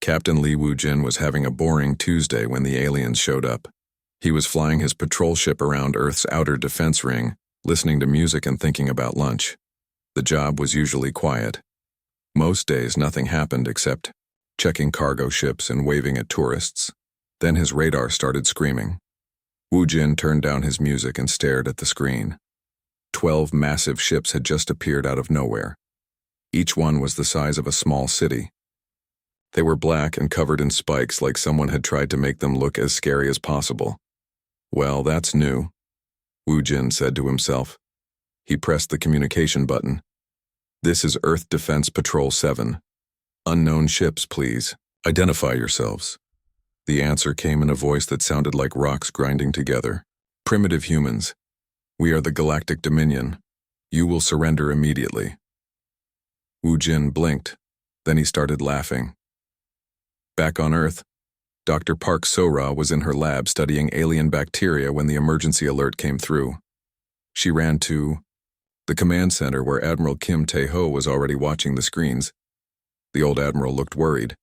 Captain Li Wujin was having a boring Tuesday when the aliens showed up. He was flying his patrol ship around Earth's outer defense ring, listening to music and thinking about lunch. The job was usually quiet. Most days nothing happened except checking cargo ships and waving at tourists. Then his radar started screaming. Wujin turned down his music and stared at the screen. 12 massive ships had just appeared out of nowhere. Each one was the size of a small city. They were black and covered in spikes like someone had tried to make them look as scary as possible. Well, that's new, Wujin said to himself. He pressed the communication button. This is Earth Defense Patrol 7. Unknown ships, please. Identify yourselves. The answer came in a voice that sounded like rocks grinding together. Primitive humans. We are the Galactic Dominion. You will surrender immediately. Wujin blinked. Then he started laughing. Back on Earth, Dr. Park So-ra was in her lab studying alien bacteria when the emergency alert came through. She ran to the command center where Admiral Kim Tae-ho was already watching the screens. The old admiral looked worried.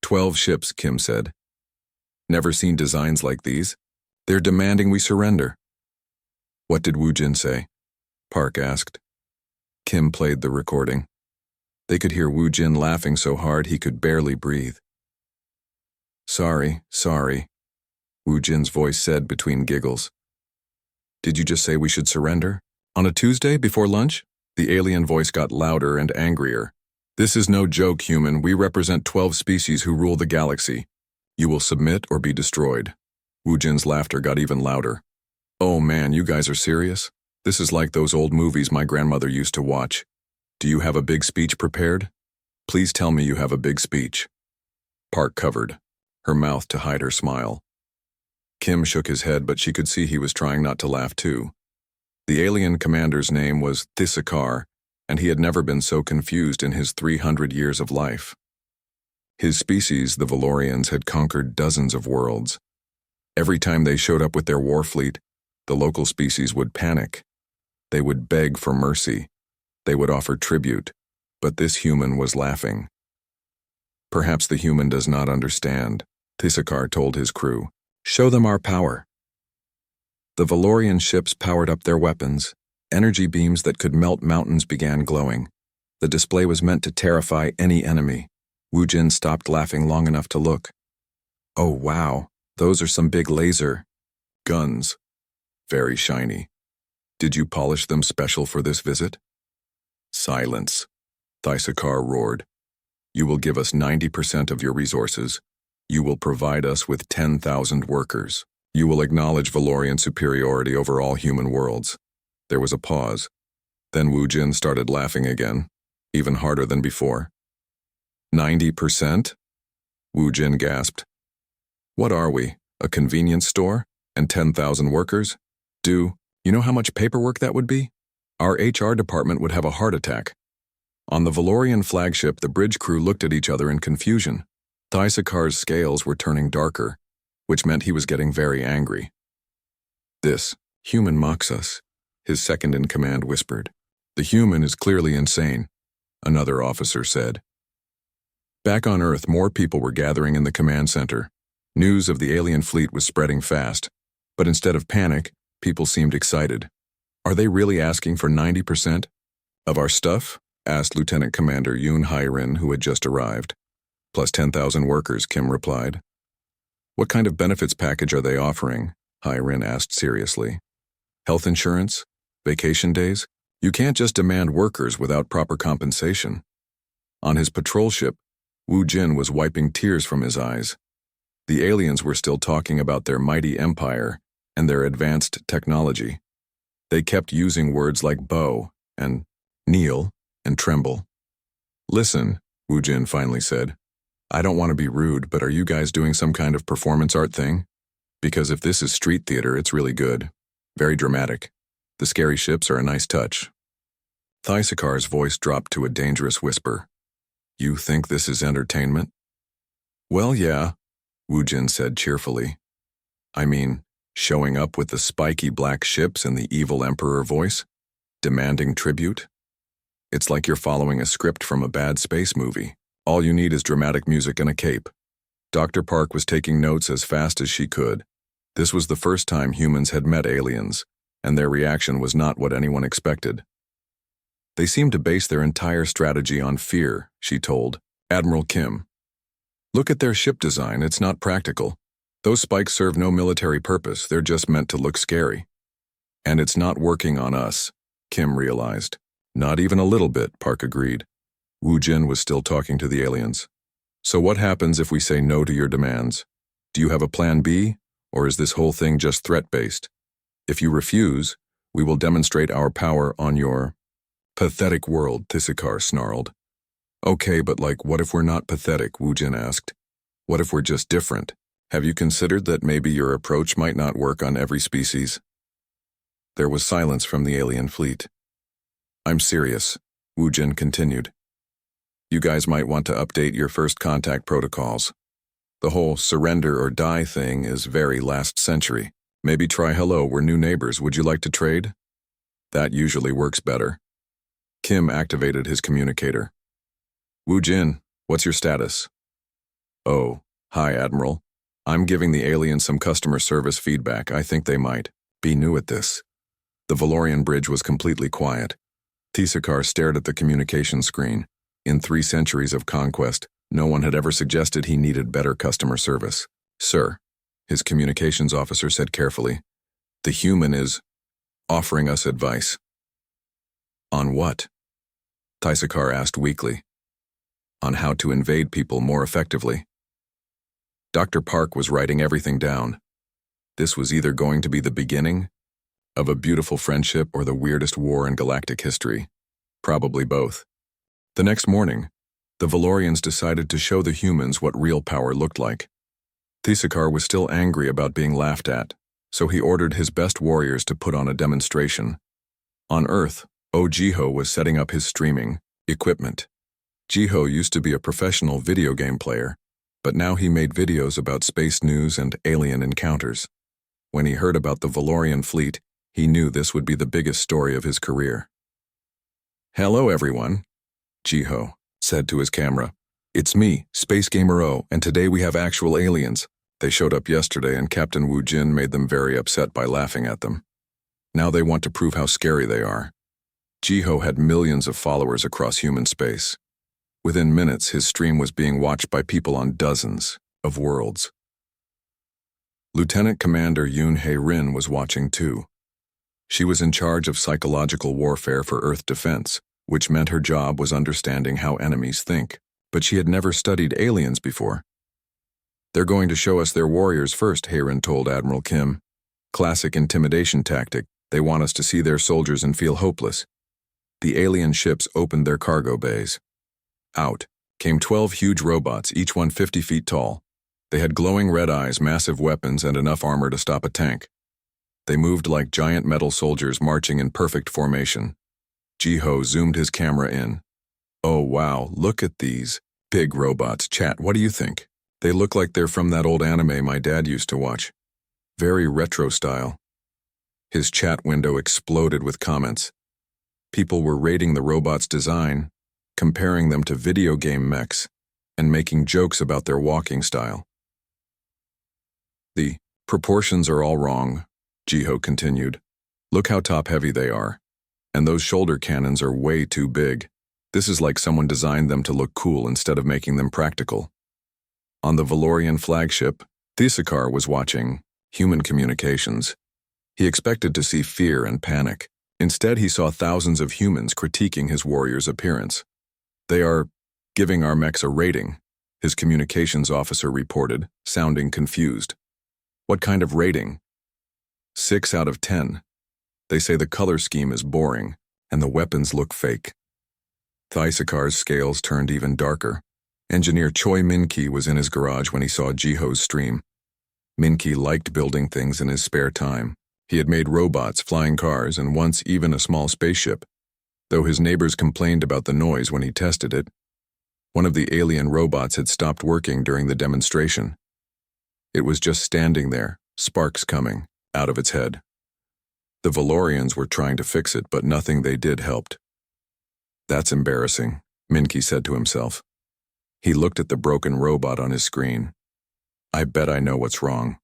12 ships, Kim said. Never seen designs like these. They're demanding we surrender. What did Wujin say? Park asked. Kim played the recording. They could hear Wujin laughing so hard he could barely breathe. Sorry, Wujin's voice said between giggles. Did you just say we should surrender? On a Tuesday before lunch? The alien voice got louder and angrier. This is no joke, human. We represent 12 species who rule the galaxy. You will submit or be destroyed. Wujin's laughter got even louder. Oh man, you guys are serious? This is like those old movies my grandmother used to watch. Do you have a big speech prepared? Please tell me you have a big speech. Park covered her mouth to hide her smile. Kim shook his head, but she could see he was trying not to laugh too. The alien commander's name was Thisakar, and he had never been so confused in his 300 years of life. His species, the Valorians, had conquered dozens of worlds. Every time they showed up with their war fleet, the local species would panic. They would beg for mercy. They would offer tribute, but this human was laughing. Perhaps the human does not understand, Thisakar told his crew. Show them our power. The Valorian ships powered up their weapons. Energy beams that could melt mountains began glowing. The display was meant to terrify any enemy. Wujin stopped laughing long enough to look. Oh wow, those are some big laser guns. Very shiny. Did you polish them special for this visit? Silence, Thisakar roared. You will give us 90% of your resources. You will provide us with 10,000 workers. You will acknowledge Valorian superiority over all human worlds. There was a pause. Then Wujin started laughing again, even harder than before. 90%? Wujin gasped. What are we, a convenience store? And 10,000 workers? You know how much paperwork that would be? Our HR department would have a heart attack. On the Valorian flagship, the bridge crew looked at each other in confusion. Thisakar's scales were turning darker, which meant he was getting very angry. This human mocks us, his second-in-command whispered. The human is clearly insane, another officer said. Back on Earth, more people were gathering in the command center. News of the alien fleet was spreading fast, but instead of panic, people seemed excited. Are they really asking for 90% of our stuff? Asked Lieutenant Commander Yoon Hai-rin, who had just arrived. Plus 10,000 workers, Kim replied. What kind of benefits package are they offering? Hai-rin asked seriously. Health insurance? Vacation days? You can't just demand workers without proper compensation. On his patrol ship, Wujin was wiping tears from his eyes. The aliens were still talking about their mighty empire and their advanced technology. They kept using words like bow and kneel and tremble. Listen, Wujin finally said. I don't want to be rude, but are you guys doing some kind of performance art thing? Because if this is street theater, it's really good. Very dramatic. The scary ships are a nice touch. Thisakar's voice dropped to a dangerous whisper. You think this is entertainment? Well, yeah, Wujin said cheerfully. I mean, showing up with the spiky black ships and the evil emperor voice, demanding tribute. It's like you're following a script from a bad space movie. All you need is dramatic music and a cape. Dr. Park was taking notes as fast as she could. This was the first time humans had met aliens, and their reaction was not what anyone expected. They seemed to base their entire strategy on fear, she told Admiral Kim. Look at their ship design, it's not practical. Those spikes serve no military purpose, they're just meant to look scary. And it's not working on us, Kim realized. Not even a little bit, Park agreed. Wu Jin was still talking to the aliens. So what happens if we say no to your demands? Do you have a plan B, or is this whole thing just threat-based? If you refuse, we will demonstrate our power on your pathetic world, Thissakar snarled. Okay, but what if we're not pathetic, Wu Jin asked. What if we're just different? Have you considered that maybe your approach might not work on every species? There was silence from the alien fleet. I'm serious, Wu Jin continued. You guys might want to update your first contact protocols. The whole surrender or die thing is very last century. Maybe try hello, we're new neighbors, would you like to trade? That usually works better. Kim activated his communicator. Wu Jin, what's your status? Oh, hi Admiral. I'm giving the aliens some customer service feedback. I think they might be new at this. The Valorian bridge was completely quiet. Thissakar stared at the communication screen. In 3 centuries of conquest, no one had ever suggested he needed better customer service. Sir, his communications officer said carefully, the human is offering us advice. On what? Thissakar asked weakly. On how to invade people more effectively. Dr. Park was writing everything down. This was either going to be the beginning of a beautiful friendship or the weirdest war in galactic history. Probably both. The next morning, the Valorians decided to show the humans what real power looked like. Thissakar was still angry about being laughed at, so he ordered his best warriors to put on a demonstration. On Earth, Jiho was setting up his streaming equipment. Jiho used to be a professional video game player, but now he made videos about space news and alien encounters. When he heard about the Valorian fleet, he knew this would be the biggest story of his career. Hello everyone, Jiho said to his camera. It's me, Space Gamer O, and today we have actual aliens. They showed up yesterday and Captain Wu Jin made them very upset by laughing at them. Now they want to prove how scary they are. Jiho had millions of followers across human space. Within minutes, his stream was being watched by people on dozens of worlds. Lieutenant Commander Yoon Hae-rin was watching too. She was in charge of psychological warfare for Earth defense, which meant her job was understanding how enemies think, but she had never studied aliens before. They're going to show us their warriors first, Hae-rin told Admiral Kim. Classic intimidation tactic. They want us to see their soldiers and feel hopeless. The alien ships opened their cargo bays. Out came 12 huge robots, each one 50 feet tall. They had glowing red eyes, massive weapons, and enough armor to stop a tank. They moved like giant metal soldiers marching in perfect formation. Jiho zoomed his camera in. Oh wow, look at these big robots. Chat, what do you think? They look like they're from that old anime my dad used to watch. Very retro style. His chat window exploded with comments. People were rating the robots' design, comparing them to video game mechs, and making jokes about their walking style. The proportions are all wrong, Jiho continued. Look how top-heavy they are. And those shoulder cannons are way too big. This is like someone designed them to look cool instead of making them practical. On the Valorian flagship, Thissakar was watching human communications. He expected to see fear and panic. Instead, he saw thousands of humans critiquing his warrior's appearance. They are giving our mechs a rating, his communications officer reported, sounding confused. What kind of rating? 6 out of 10. They say the color scheme is boring, and the weapons look fake. Thissakar's scales turned even darker. Engineer Choi Min-ki was in his garage when he saw Jiho's stream. Min-ki liked building things in his spare time. He had made robots, flying cars, and once even a small spaceship, though his neighbors complained about the noise when he tested it. One of the alien robots had stopped working during the demonstration. It was just standing there, sparks coming out of its head. The Valorians were trying to fix it, but nothing they did helped. That's embarrassing, Min-ki said to himself. He looked at the broken robot on his screen. I bet I know what's wrong.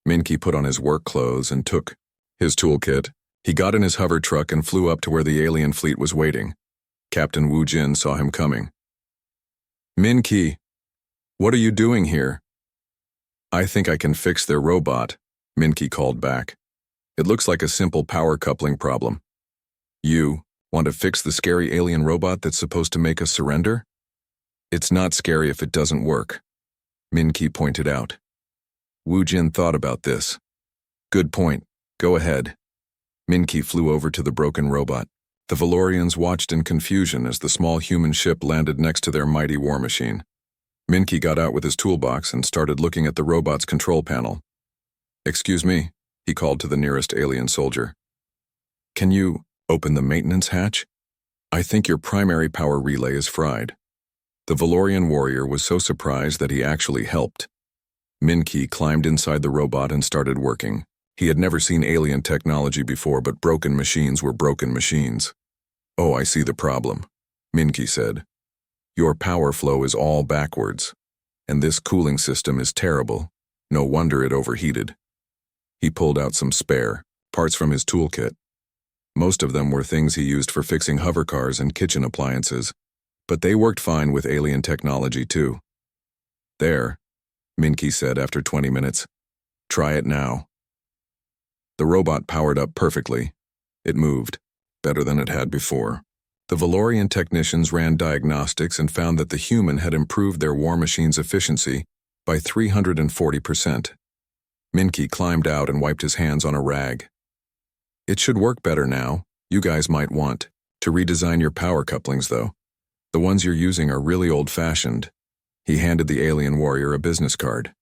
Minky put on his work clothes and took his toolkit. He got in his hover truck and flew up to where the alien fleet was waiting. Captain Wu Jin saw him coming. Minky, what are you doing here? I think I can fix their robot, Minky called back. It looks like a simple power coupling problem. You want to fix the scary alien robot that's supposed to make us surrender? It's not scary if it doesn't work, Minky pointed out. Wu Jin thought about this. Good point. Go ahead. Minky flew over to the broken robot. The Valorians watched in confusion as the small human ship landed next to their mighty war machine. Minky got out with his toolbox and started looking at the robot's control panel. Excuse me, he called to the nearest alien soldier. Can you open the maintenance hatch? I think your primary power relay is fried. The Valorian warrior was so surprised that he actually helped. Minky climbed inside the robot and started working. He had never seen alien technology before, but broken machines were broken machines. Oh, I see the problem, Minky said. Your power flow is all backwards, and this cooling system is terrible. No wonder it overheated. He pulled out some spare parts from his toolkit. Most of them were things he used for fixing hovercars and kitchen appliances, but they worked fine with alien technology too. There, Minky said after 20 minutes. Try it now. The robot powered up perfectly. It moved, better than it had before. The Valorian technicians ran diagnostics and found that the human had improved their war machine's efficiency by 340%. Minky climbed out and wiped his hands on a rag. It should work better now. You guys might want to redesign your power couplings, though. The ones you're using are really old-fashioned. He handed the alien warrior a business card.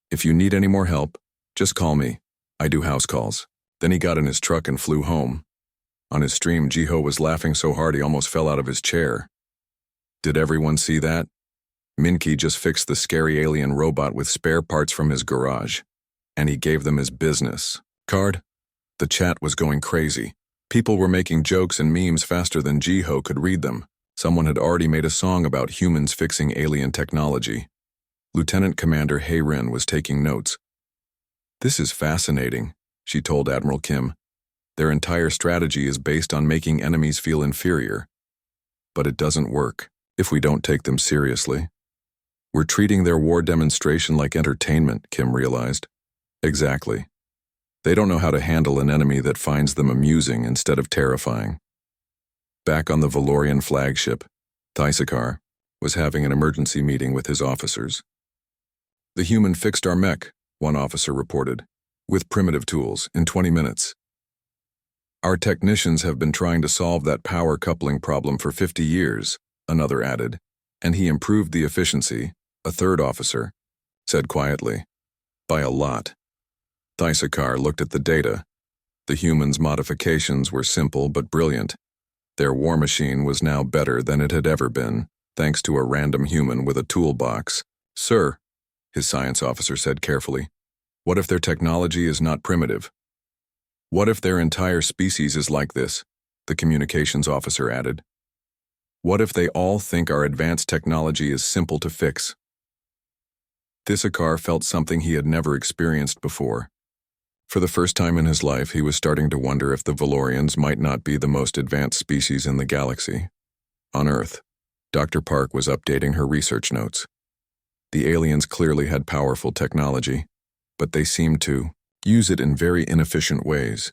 If you need any more help, just call me. I do house calls. Then he got in his truck and flew home. On his stream, Jiho was laughing so hard he almost fell out of his chair. Did everyone see that? Minky just fixed the scary alien robot with spare parts from his garage, and he gave them his business card. The chat was going crazy. People were making jokes and memes faster than Jiho could read them. Someone had already made a song about humans fixing alien technology. Lieutenant Commander Hei-Rin was taking notes. This is fascinating, she told Admiral Kim. Their entire strategy is based on making enemies feel inferior. But it doesn't work if we don't take them seriously. We're treating their war demonstration like entertainment, Kim realized. Exactly. They don't know how to handle an enemy that finds them amusing instead of terrifying. Back on the Valorian flagship, Thysakar was having an emergency meeting with his officers. The human fixed our mech, one officer reported, with primitive tools, in 20 minutes. Our technicians have been trying to solve that power coupling problem for 50 years, another added, and he improved the efficiency, a third officer said quietly. By a lot. Thysakar looked at the data. The humans' modifications were simple but brilliant. Their war machine was now better than it had ever been, thanks to a random human with a toolbox. Sir, his science officer said carefully, what if their technology is not primitive? What if their entire species is like this? The communications officer added. What if they all think our advanced technology is simple to fix? Thysakar felt something he had never experienced before. For the first time in his life, he was starting to wonder if the Valorians might not be the most advanced species in the galaxy. On Earth, Dr. Park was updating her research notes. The aliens clearly had powerful technology, but they seemed to use it in very inefficient ways.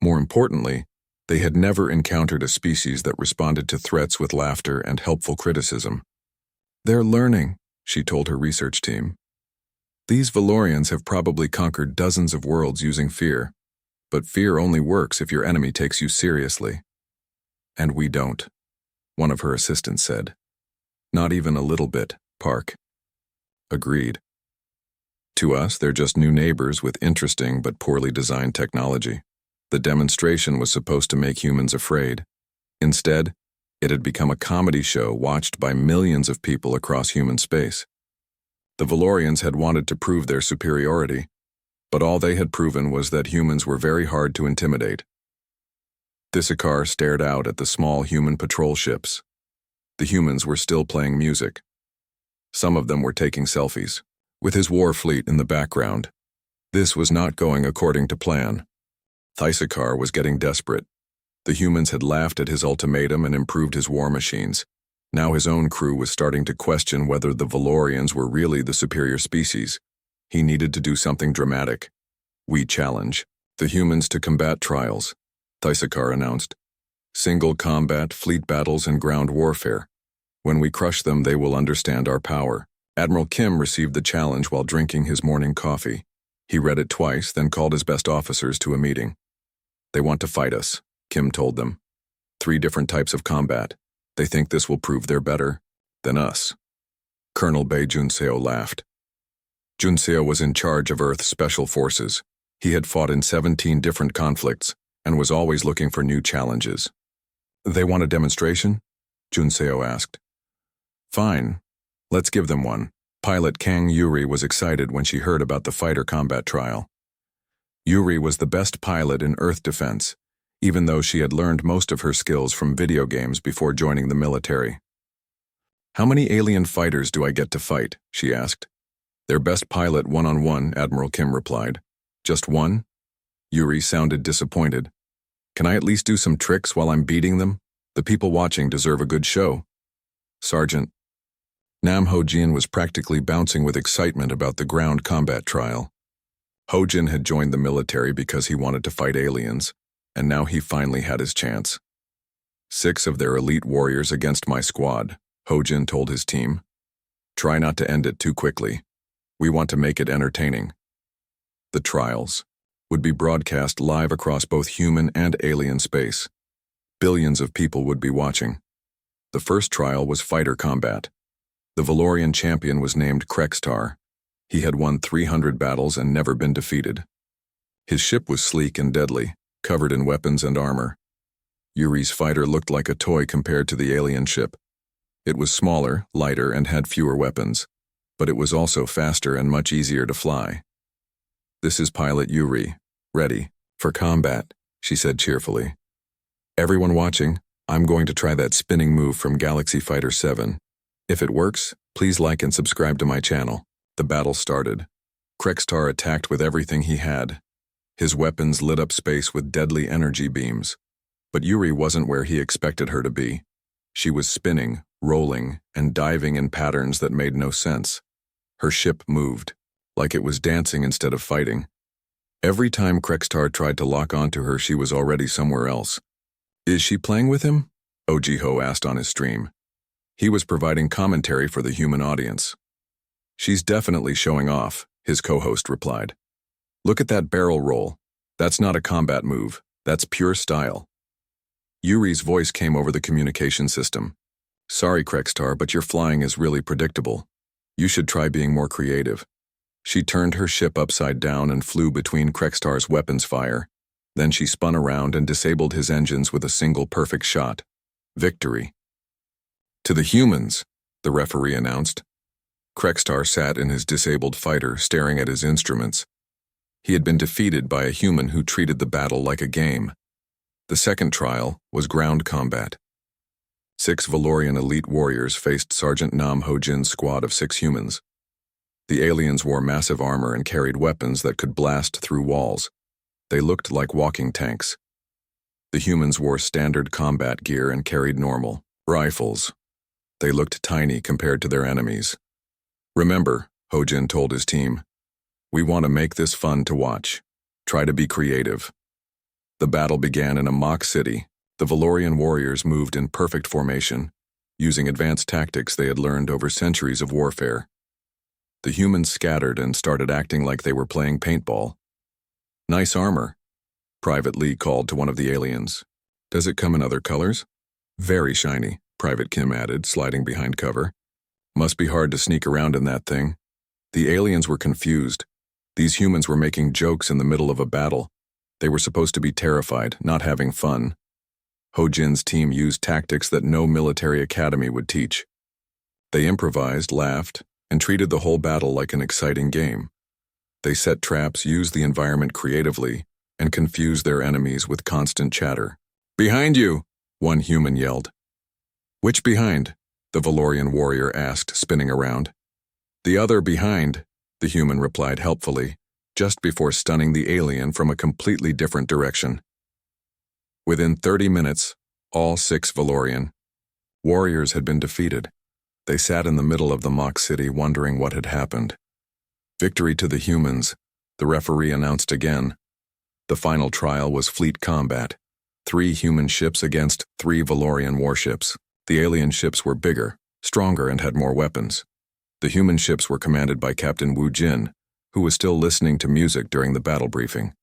More importantly, they had never encountered a species that responded to threats with laughter and helpful criticism. They're learning, she told her research team. These Valorians have probably conquered dozens of worlds using fear, but fear only works if your enemy takes you seriously. And we don't, one of her assistants said. Not even a little bit, Park. Agreed. To us, they're just new neighbors with interesting but poorly designed technology. The demonstration was supposed to make humans afraid. Instead, it had become a comedy show watched by millions of people across human space. The Valorians had wanted to prove their superiority, but all they had proven was that humans were very hard to intimidate. Thysakar stared out at the small human patrol ships. The humans were still playing music. Some of them were taking selfies, with his war fleet in the background. This was not going according to plan. Thysakar was getting desperate. The humans had laughed at his ultimatum and improved his war machines. Now his own crew was starting to question whether the Valorians were really the superior species. He needed to do something dramatic. "We challenge the humans to combat trials," Thysakar announced. "Single combat, fleet battles, and ground warfare. When we crush them, they will understand our power." Admiral Kim received the challenge while drinking his morning coffee. He read it twice, then called his best officers to a meeting. "They want to fight us," Kim told them. 3 different types of combat. They think this will prove they're better than us. Colonel Bei Junseo laughed. Junseo was in charge of Earth's special forces. He had fought in 17 different conflicts and was always looking for new challenges. "They want a demonstration?" Junseo asked. "Fine. Let's give them one." Pilot Kang Yuri was excited when she heard about the fighter combat trial. Yuri was the best pilot in Earth defense, even though she had learned most of her skills from video games before joining the military. "How many alien fighters do I get to fight?" she asked. "Their best pilot one-on-one," Admiral Kim replied. "Just one?" Yuri sounded disappointed. "Can I at least do some tricks while I'm beating them? The people watching deserve a good show." "Sergeant." Nam Ho-jin was practically bouncing with excitement about the ground combat trial. Ho-jin had joined the military because he wanted to fight aliens, and now he finally had his chance. 6 of their elite warriors against my squad, Ho-jin told his team. "Try not to end it too quickly. We want to make it entertaining." The trials would be broadcast live across both human and alien space. Billions of people would be watching. The first trial was fighter combat. The Valorian champion was named Krextar. He had won 300 battles and never been defeated. His ship was sleek and deadly, covered in weapons and armor. Yuri's fighter looked like a toy compared to the alien ship. It was smaller, lighter, and had fewer weapons, but it was also faster and much easier to fly. "This is pilot Yuri, ready for combat," she said cheerfully. "Everyone watching, I'm going to try that spinning move from Galaxy Fighter 7. If it works, please like and subscribe to my channel." The battle started. Krextar attacked with everything he had. His weapons lit up space with deadly energy beams. But Yuri wasn't where he expected her to be. She was spinning, rolling, and diving in patterns that made no sense. Her ship moved, like it was dancing instead of fighting. Every time Krextar tried to lock onto her, she was already somewhere else. "Is she playing with him?" Ojiho asked on his stream. He was providing commentary for the human audience. "She's definitely showing off," his co-host replied. "Look at that barrel roll. That's not a combat move. That's pure style." Yuri's voice came over the communication system. "Sorry, Krextar, but your flying is really predictable. You should try being more creative." She turned her ship upside down and flew between Krextar's weapons fire. Then she spun around and disabled his engines with a single perfect shot. Victory. "To the humans," the referee announced. Krextar sat in his disabled fighter, staring at his instruments. He had been defeated by a human who treated the battle like a game. The second trial was ground combat. 6 Valorian elite warriors faced Sergeant Nam Ho-jin's squad of 6 humans. The aliens wore massive armor and carried weapons that could blast through walls. They looked like walking tanks. The humans wore standard combat gear and carried normal rifles. They looked tiny compared to their enemies. "Remember," Ho-jin told his team, "we want to make this fun to watch. Try to be creative." The battle began in a mock city. The Valorian warriors moved in perfect formation, using advanced tactics they had learned over centuries of warfare. The humans scattered and started acting like they were playing paintball. "Nice armor," Private Lee called to one of the aliens. "Does it come in other colors?" "Very shiny," Private Kim added, sliding behind cover. "Must be hard to sneak around in that thing." The aliens were confused. These humans were making jokes in the middle of a battle. They were supposed to be terrified, not having fun. Ho-jin's team used tactics that no military academy would teach. They improvised, laughed, and treated the whole battle like an exciting game. They set traps, used the environment creatively, and confused their enemies with constant chatter. "Behind you!" one human yelled. "Which behind?" the Valorian warrior asked, spinning around. The other behind, the human replied helpfully, just before stunning the alien from a completely different direction. Within 30 minutes, all 6 Valorian warriors had been defeated. They sat in the middle of the mock city wondering what had happened. Victory to the humans, the referee announced again. The final trial was fleet combat. 3 human ships against 3 Valorian warships. The alien ships were bigger, stronger, and had more weapons. The human ships were commanded by Captain Wu Jin, who was still listening to music during the battle briefing.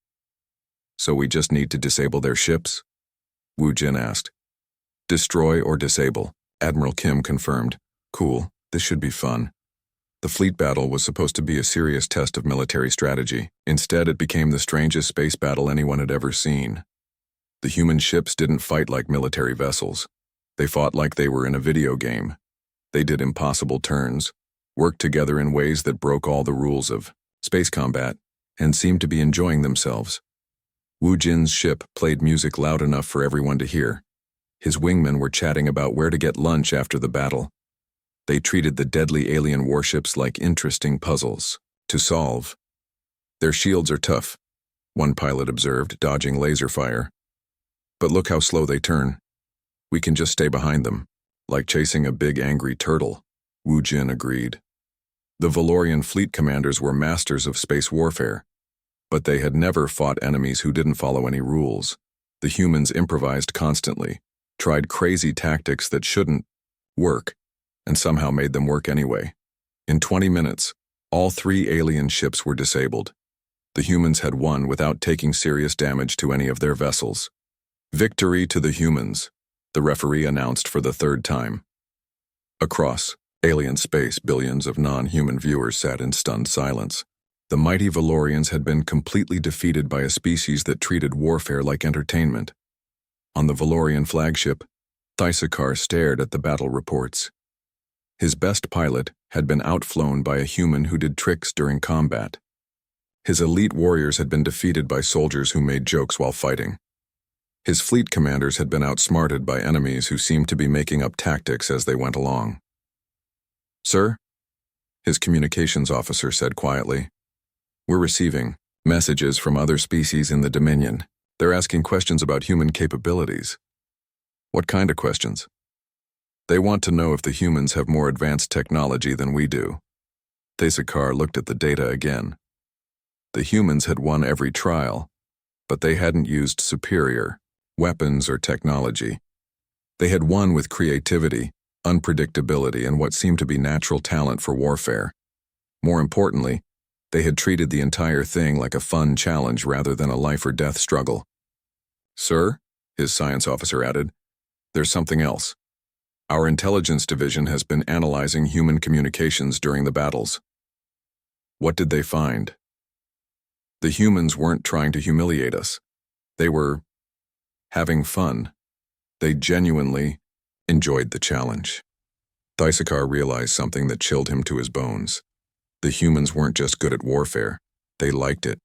So we just need to disable their ships? Wu Jin asked. Destroy or disable, Admiral Kim confirmed. Cool, this should be fun. The fleet battle was supposed to be a serious test of military strategy. Instead, it became the strangest space battle anyone had ever seen. The human ships didn't fight like military vessels. They fought like they were in a video game. They did impossible turns, worked together in ways that broke all the rules of space combat, and seemed to be enjoying themselves. Wu Jin's ship played music loud enough for everyone to hear. His wingmen were chatting about where to get lunch after the battle. They treated the deadly alien warships like interesting puzzles to solve. Their shields are tough, one pilot observed, dodging laser fire. But look how slow they turn. We can just stay behind them, like chasing a big angry turtle, Wu Jin agreed. The Valorian fleet commanders were masters of space warfare, but they had never fought enemies who didn't follow any rules. The humans improvised constantly, tried crazy tactics that shouldn't work, and somehow made them work anyway. In 20 minutes, all 3 alien ships were disabled. The humans had won without taking serious damage to any of their vessels. Victory to the humans, the referee announced for the 3rd time. Across alien space, billions of non-human viewers sat in stunned silence. The mighty Valorians had been completely defeated by a species that treated warfare like entertainment. On the Valorian flagship, Thysakar stared at the battle reports. His best pilot had been outflown by a human who did tricks during combat. His elite warriors had been defeated by soldiers who made jokes while fighting. His fleet commanders had been outsmarted by enemies who seemed to be making up tactics as they went along. Sir, his communications officer said quietly, we're receiving messages from other species in the Dominion. They're asking questions about human capabilities. What kind of questions? They want to know if the humans have more advanced technology than we do. Thysakar looked at the data again. The humans had won every trial, but they hadn't used superior weapons or technology. They had won with creativity, unpredictability, and what seemed to be natural talent for warfare. More importantly, they had treated the entire thing like a fun challenge rather than a life-or-death struggle. Sir, his science officer added, there's something else. Our intelligence division has been analyzing human communications during the battles. What did they find? The humans weren't trying to humiliate us. They were having fun. They genuinely enjoyed the challenge. Thysakar realized something that chilled him to his bones. The humans weren't just good at warfare. They liked it.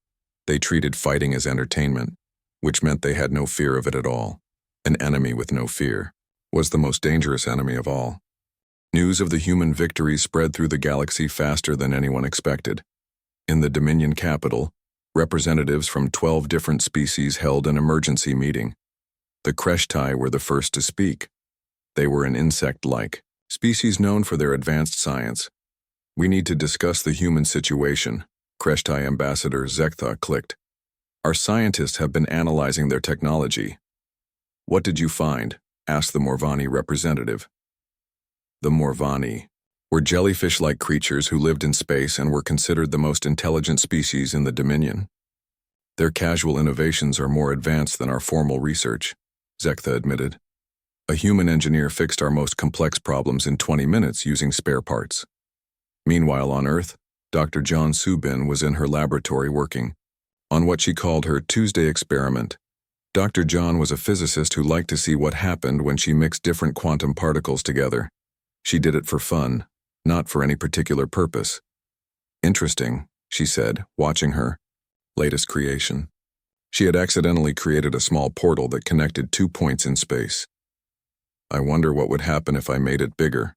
They treated fighting as entertainment, which meant they had no fear of it at all. An enemy with no fear was the most dangerous enemy of all. News of the human victory spread through the galaxy faster than anyone expected. In the Dominion capital, representatives from 12 different species held an emergency meeting. The Kreshtai were the first to speak. They were an insect-like species known for their advanced science. We need to discuss the human situation, Kreshtai Ambassador Zektha clicked. Our scientists have been analyzing their technology. What did you find? Asked the Morvani representative. The Morvani were jellyfish-like creatures who lived in space and were considered the most intelligent species in the Dominion. Their casual innovations are more advanced than our formal research, Zektha admitted. A human engineer fixed our most complex problems in 20 minutes using spare parts. Meanwhile, on Earth, Dr. John Subin was in her laboratory working on what she called her Tuesday experiment. Dr. John was a physicist who liked to see what happened when she mixed different quantum particles together. She did it for fun, not for any particular purpose. Interesting, she said, watching her latest creation. She had accidentally created a small portal that connected 2 points in space. I wonder what would happen if I made it bigger,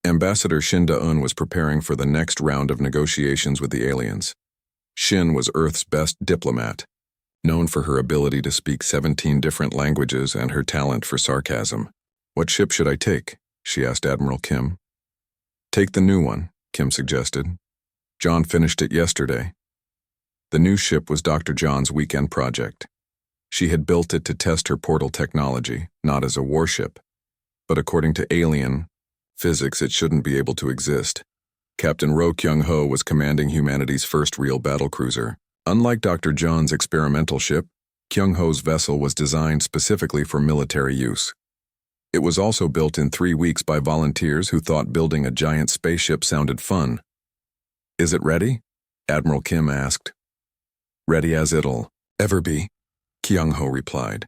Ambassador Shin Da-un was preparing for the next round of negotiations with the aliens. Shin was Earth's best diplomat, known for her ability to speak 17 different languages and her talent for sarcasm. "What ship should I take?" she asked Admiral Kim. "Take the new one," Kim suggested. "John finished it yesterday." The new ship was Dr. John's weekend project. She had built it to test her portal technology, not as a warship. But according to alien physics, it shouldn't be able to exist. Captain Ro Kyung-ho was commanding humanity's first real battlecruiser. Unlike Dr. John's experimental ship, Kyung-ho's vessel was designed specifically for military use. It was also built in 3 weeks by volunteers who thought building a giant spaceship sounded fun. "Is it ready?" Admiral Kim asked. "Ready as it'll ever be," Kyung-ho replied.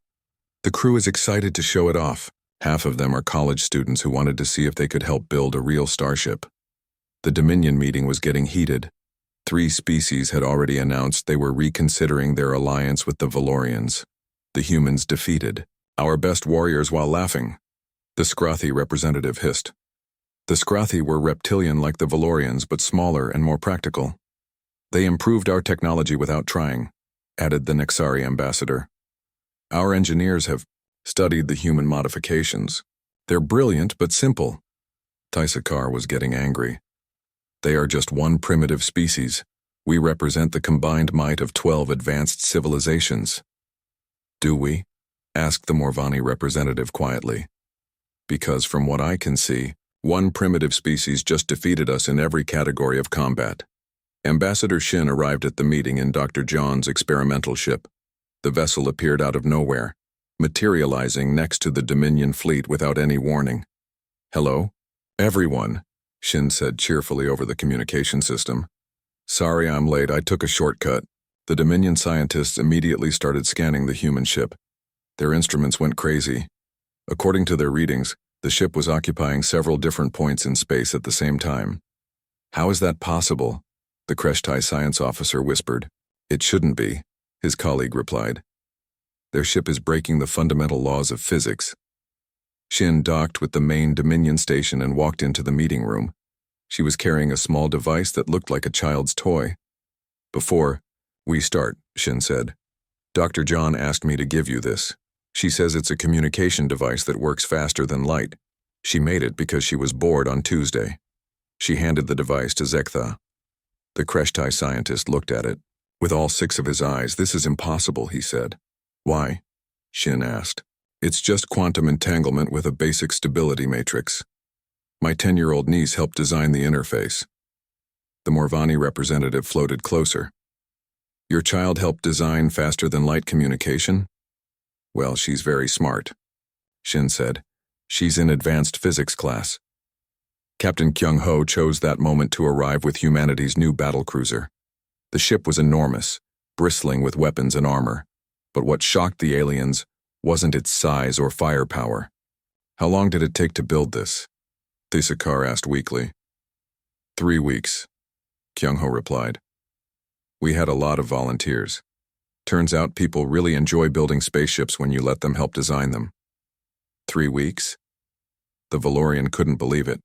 "The crew is excited to show it off. Half of them are college students who wanted to see if they could help build a real starship." The Dominion meeting was getting heated. 3 species had already announced they were reconsidering their alliance with the Valorians. The humans defeated our best warriors while laughing, the Scrothy representative hissed. The Scrothy were reptilian like the Valorians, but smaller and more practical. "They improved our technology without trying," added the Nexari ambassador. "Our engineers have studied the human modifications. They're brilliant but simple." Taisakar was getting angry. "They are just one primitive species. We represent the combined might of 12 advanced civilizations." "Do we?" asked the Morvani representative quietly. "Because from what I can see, one primitive species just defeated us in every category of combat." Ambassador Shin arrived at the meeting in Dr. John's experimental ship. The vessel appeared out of nowhere, materializing next to the Dominion fleet without any warning. "Hello, everyone," Shin said cheerfully over the communication system. "Sorry I'm late, I took a shortcut." The Dominion scientists immediately started scanning the human ship. Their instruments went crazy. According to their readings, the ship was occupying several different points in space at the same time. "How is that possible?" the Kreshtai science officer whispered. "It shouldn't be," his colleague replied. "Their ship is breaking the fundamental laws of physics." Shin docked with the main Dominion station and walked into the meeting room. She was carrying a small device that looked like a child's toy. "Before we start," Shin said, "Dr. John asked me to give you this. She says it's a communication device that works faster than light. She made it because she was bored on Tuesday." She handed the device to Zektha. The Kreshtai scientist looked at it. With all 6 of his eyes, "This is impossible," he said. "Why?" Shin asked. "It's just quantum entanglement with a basic stability matrix. My 10-year-old niece helped design the interface." The Morvani representative floated closer. "Your child helped design faster-than-light communication?" "Well, she's very smart," Shin said. "She's in advanced physics class." Captain Kyung-ho chose that moment to arrive with humanity's new battlecruiser. The ship was enormous, bristling with weapons and armor. But what shocked the aliens wasn't its size or firepower. "How long did it take to build this?" Thisakar asked weakly. 3 weeks, Kyung-ho replied. "We had a lot of volunteers. Turns out people really enjoy building spaceships when you let them help design them." 3 weeks? The Valorian couldn't believe it.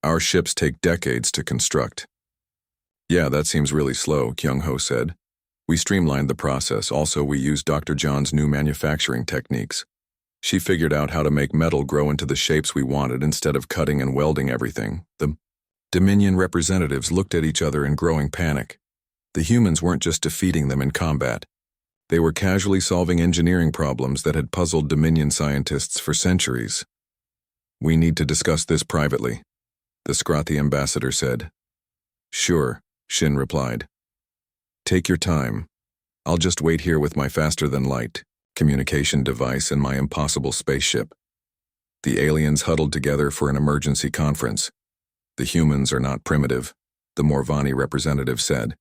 "Our ships take decades to construct." "Yeah, that seems really slow," Kyung-ho said. "We streamlined the process. Also, we used Dr. John's new manufacturing techniques. She figured out how to make metal grow into the shapes we wanted instead of cutting and welding everything." The Dominion representatives looked at each other in growing panic. The humans weren't just defeating them in combat. They were casually solving engineering problems that had puzzled Dominion scientists for centuries. "We need to discuss this privately," the Scrothy ambassador said. "Sure," Shin replied. "Take your time. I'll just wait here with my faster-than-light communication device and my impossible spaceship." The aliens huddled together for an emergency conference. "The humans are not primitive," the Morvani representative said.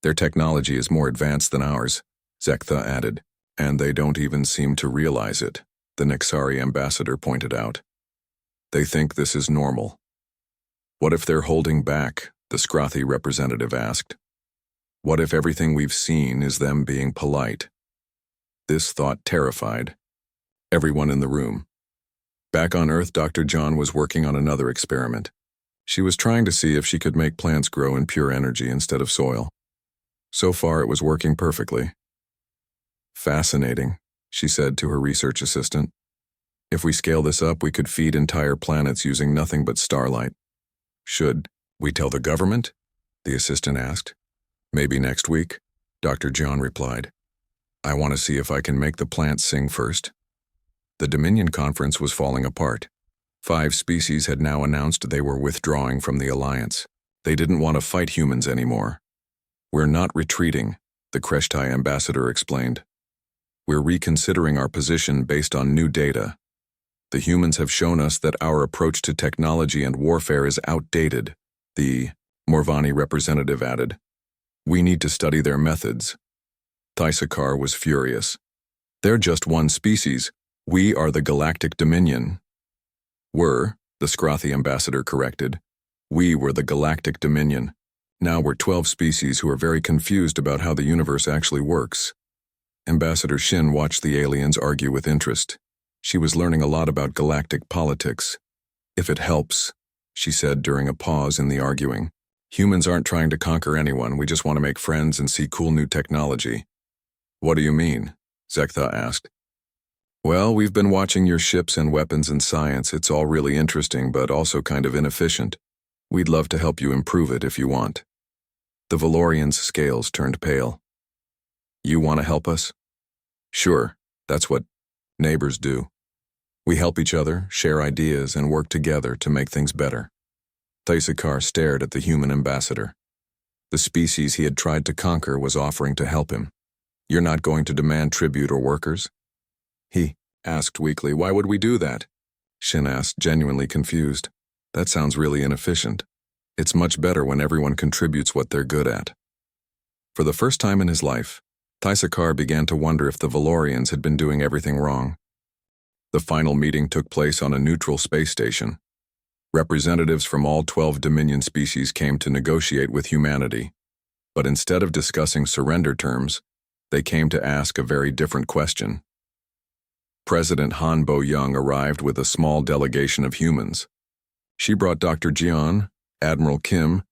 "Their technology is more advanced than ours," Zektha added. "And they don't even seem to realize it," the Nexari ambassador pointed out. "They think this is normal." "What if they're holding back?" the Scrothy representative asked. "What if everything we've seen is them being polite?" This thought terrified everyone in the room. Back on Earth, Dr. John was working on another experiment. She was trying to see if she could make plants grow in pure energy instead of soil. So far, it was working perfectly. Fascinating, she said to her research assistant. If we scale this up, we could feed entire planets using nothing but starlight. Should we tell the government? The assistant asked. Maybe next week, Dr. John replied. I want to see if I can make the plants sing first. The Dominion Conference was falling apart. 5 species had now announced they were withdrawing from the alliance. They didn't want to fight humans anymore. We're not retreating, the Kreshtai ambassador explained. We're reconsidering our position based on new data. The humans have shown us that our approach to technology and warfare is outdated, the Morvani representative added. We need to study their methods. Thysekar was furious. They're just one species. We are the Galactic Dominion. Were, the Scrothy ambassador corrected. We were the Galactic Dominion. Now we're 12 species who are very confused about how the universe actually works. Ambassador Shin watched the aliens argue with interest. She was learning a lot about galactic politics. If it helps, she said during a pause in the arguing. Humans aren't trying to conquer anyone, we just want to make friends and see cool new technology. What do you mean? Zektha asked. Well, we've been watching your ships and weapons and science. It's all really interesting, but also kind of inefficient. We'd love to help you improve it if you want. The Valorian's scales turned pale. You want to help us? Sure, that's what neighbors do. We help each other, share ideas, and work together to make things better. Thysekar stared at the human ambassador. The species he had tried to conquer was offering to help him. You're not going to demand tribute or workers? He asked weakly. Why would we do that? Shin asked, genuinely confused. That sounds really inefficient. It's much better when everyone contributes what they're good at. For the first time in his life, Thysekar began to wonder if the Valorians had been doing everything wrong. The final meeting took place on a neutral space station. Representatives from all 12 Dominion species came to negotiate with humanity. But instead of discussing surrender terms, they came to ask a very different question. President Han Bo-young arrived with a small delegation of humans. She brought Dr. Jian, Admiral Kim,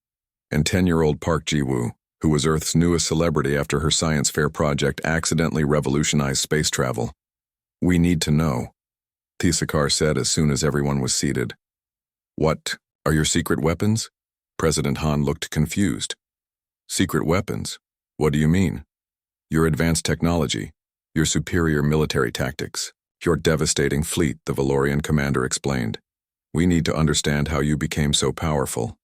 and 10-year-old Park Ji-woo, who was Earth's newest celebrity after her science fair project accidentally revolutionized space travel. We need to know, Thysekar said as soon as everyone was seated. What are your secret weapons? President Han looked confused. Secret weapons? What do you mean? Your advanced technology, your superior military tactics, your devastating fleet, the Valorian commander explained. We need to understand how you became so powerful.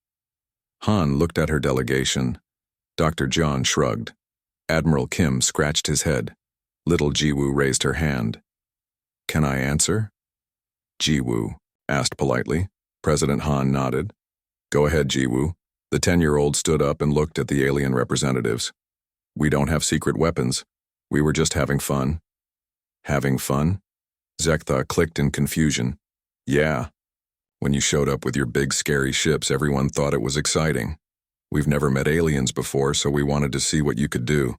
Han looked at her delegation. Dr. John shrugged. Admiral Kim scratched his head. Little Ji-woo raised her hand. Can I answer? Ji-woo asked politely. President Han nodded. Go ahead, Ji-woo. The 10-year-old stood up and looked at the alien representatives. We don't have secret weapons. We were just having fun. Having fun? Zektha clicked in confusion. Yeah. When you showed up with your big scary ships, everyone thought it was exciting. We've never met aliens before, so we wanted to see what you could do.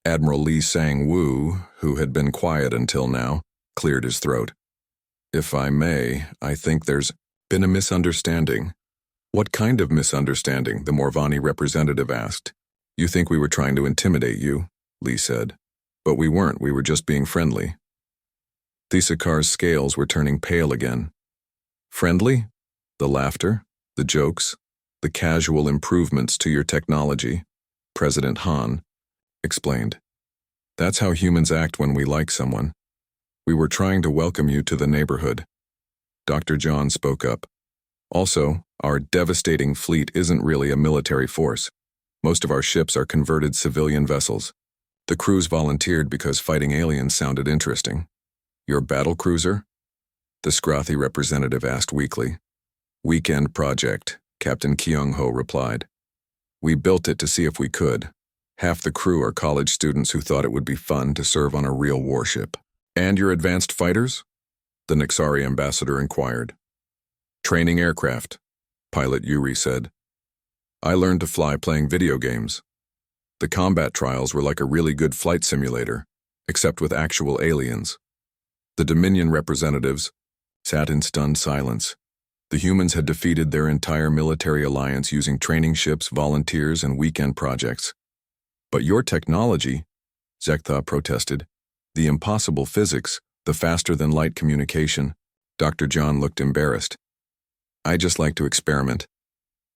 Admiral Lee Sang-woo, who had been quiet until now, cleared his throat. If I may, I think there's been a misunderstanding. What kind of misunderstanding? The Morvani representative asked. You think we were trying to intimidate you, Lee said. But we weren't, we were just being friendly. Thysekar's scales were turning pale again. Friendly? The laughter, the jokes, the casual improvements to your technology, President Han explained. That's how humans act when we like someone. We were trying to welcome you to the neighborhood. Dr. John spoke up. Also, our devastating fleet isn't really a military force. Most of our ships are converted civilian vessels. The crews volunteered because fighting aliens sounded interesting. Your battle cruiser? The Scrothy representative asked weakly. Weekend project, Captain Kyung-ho replied. We built it to see if we could. Half the crew are college students who thought it would be fun to serve on a real warship. And your advanced fighters? The Nixari ambassador inquired. Training aircraft, pilot Yuri said. I learned to fly playing video games. The combat trials were like a really good flight simulator, except with actual aliens. The Dominion representatives sat in stunned silence. The humans had defeated their entire military alliance using training ships, volunteers, and weekend projects. But your technology, Zektha protested. The impossible physics, the faster-than-light communication. Dr. John looked embarrassed. I just like to experiment.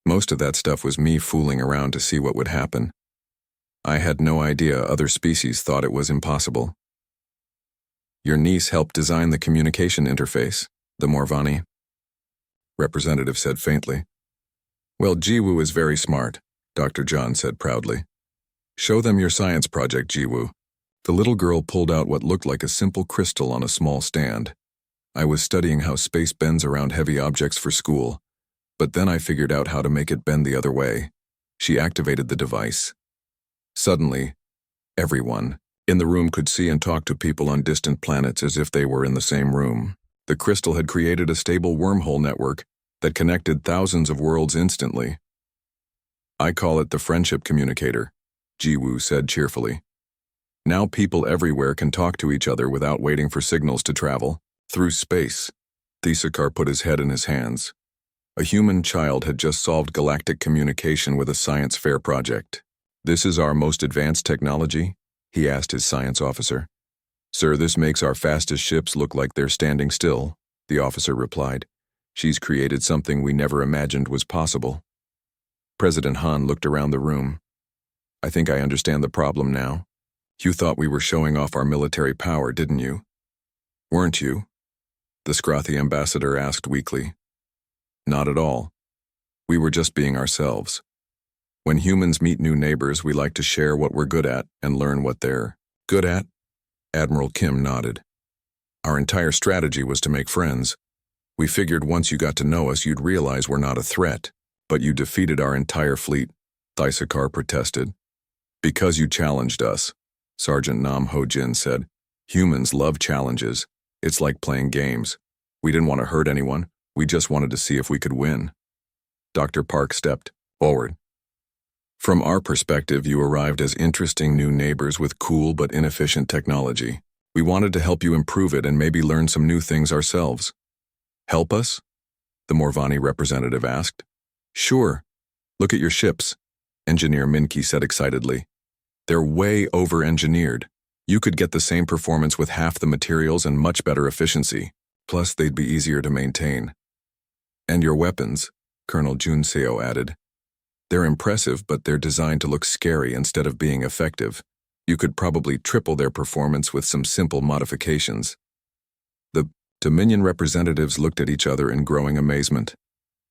Most of that stuff was me fooling around to see what would happen. I had no idea other species thought it was impossible. Your niece helped design the communication interface, the Morvani representative said faintly. Well, Jiwoo is very smart, Dr. John said proudly. Show them your science project, Jiwoo. The little girl pulled out what looked like a simple crystal on a small stand. I was studying how space bends around heavy objects for school, but then I figured out how to make it bend the other way. She activated the device. Suddenly, everyone in the room could see and talk to people on distant planets as if they were in the same room. The crystal had created a stable wormhole network that connected thousands of worlds instantly. I call it the friendship communicator, Jiwoo said cheerfully. Now people everywhere can talk to each other without waiting for signals to travel through space. Thesakar put his head in his hands. A human child had just solved galactic communication with a science fair project. This is our most advanced technology? He asked his science officer. Sir, this makes our fastest ships look like they're standing still, the officer replied. She's created something we never imagined was possible. President Han looked around the room. I think I understand the problem now. You thought we were showing off our military power, didn't you? Weren't you? The Scrothy ambassador asked weakly. Not at all. We were just being ourselves. When humans meet new neighbors, we like to share what we're good at and learn what they're good at. Admiral Kim nodded. Our entire strategy was to make friends. We figured once you got to know us, you'd realize we're not a threat. But you defeated our entire fleet, Thysakar protested. Because you challenged us, Sergeant Nam Ho Jin said. Humans love challenges. It's like playing games. We didn't want to hurt anyone. We just wanted to see if we could win. Dr. Park stepped forward. From our perspective, you arrived as interesting new neighbors with cool but inefficient technology. We wanted to help you improve it and maybe learn some new things ourselves. Help us? The Morvani representative asked. Sure. Look at your ships, Engineer Minki said excitedly. They're way over-engineered. You could get the same performance with half the materials and much better efficiency. Plus, they'd be easier to maintain. And your weapons, Colonel Junseo added. They're impressive, but they're designed to look scary instead of being effective. You could probably triple their performance with some simple modifications. The Dominion representatives looked at each other in growing amazement.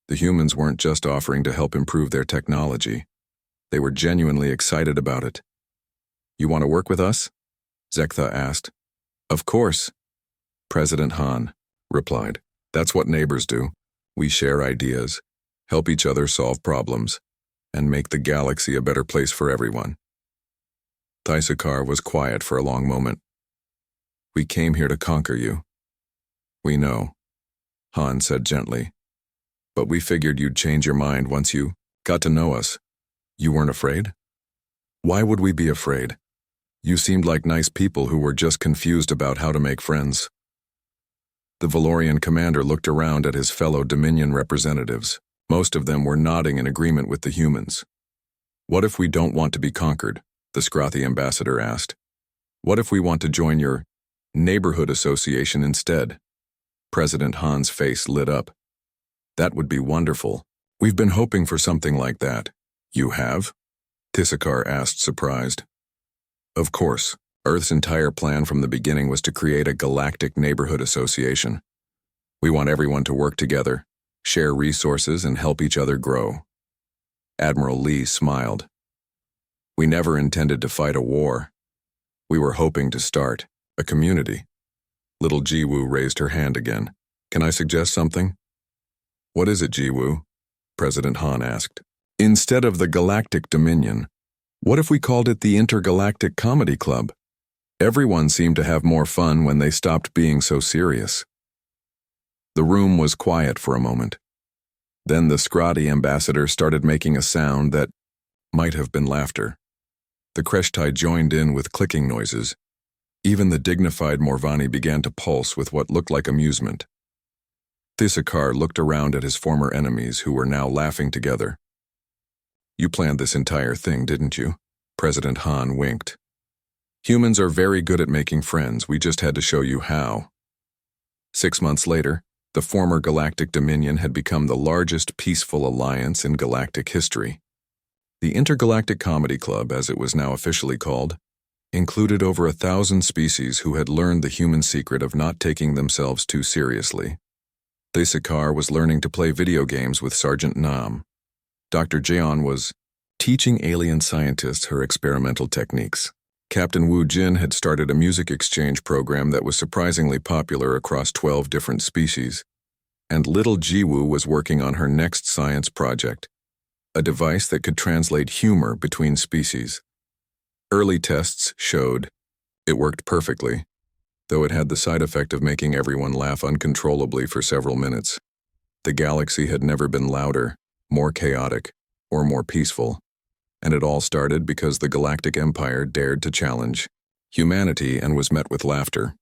The humans weren't just offering to help improve their technology. They were genuinely excited about it. You want to work with us? Zektha asked. Of course. President Han replied. That's what neighbors do. We share ideas, help each other solve problems, and make the galaxy a better place for everyone. Thysakar was quiet for a long moment. We came here to conquer you. We know, Han said gently. But we figured you'd change your mind once you got to know us. You weren't afraid? Why would we be afraid? You seemed like nice people who were just confused about how to make friends. The Valorian commander looked around at his fellow Dominion representatives. Most of them were nodding in agreement with the humans. What if we don't want to be conquered? The Scrothy ambassador asked. What if we want to join your neighborhood association instead? President Han's face lit up. That would be wonderful. We've been hoping for something like that. You have? Tisakar asked, surprised. Of course. Earth's entire plan from the beginning was to create a galactic neighborhood association. We want everyone to work together, share resources, and help each other grow. Admiral Lee smiled. We never intended to fight a war. We were hoping to start a community. Little Jiwoo raised her hand again. Can I suggest something? What is it, Jiwoo? President Han asked. Instead of the Galactic Dominion, what if we called it the Intergalactic Comedy Club? Everyone seemed to have more fun when they stopped being so serious. The room was quiet for a moment. Then the Scrotty ambassador started making a sound that might have been laughter. The Kreshtai joined in with clicking noises. Even the dignified Morvani began to pulse with what looked like amusement. Thisakar looked around at his former enemies who were now laughing together. You planned this entire thing, didn't you? President Han winked. Humans are very good at making friends, we just had to show you how. 6 months later, the former Galactic Dominion had become the largest peaceful alliance in galactic history. The Intergalactic Comedy Club, as it was now officially called, included over 1,000 species who had learned the human secret of not taking themselves too seriously. Thisakar was learning to play video games with Sergeant Nam. Dr. Jeon was teaching alien scientists her experimental techniques. Captain Wu Jin had started a music exchange program that was surprisingly popular across 12 different species, and little Jiwoo was working on her next science project, a device that could translate humor between species. Early tests showed it worked perfectly, though it had the side effect of making everyone laugh uncontrollably for several minutes. The galaxy had never been louder, more chaotic, or more peaceful, and it all started because the Galactic Empire dared to challenge humanity and was met with laughter.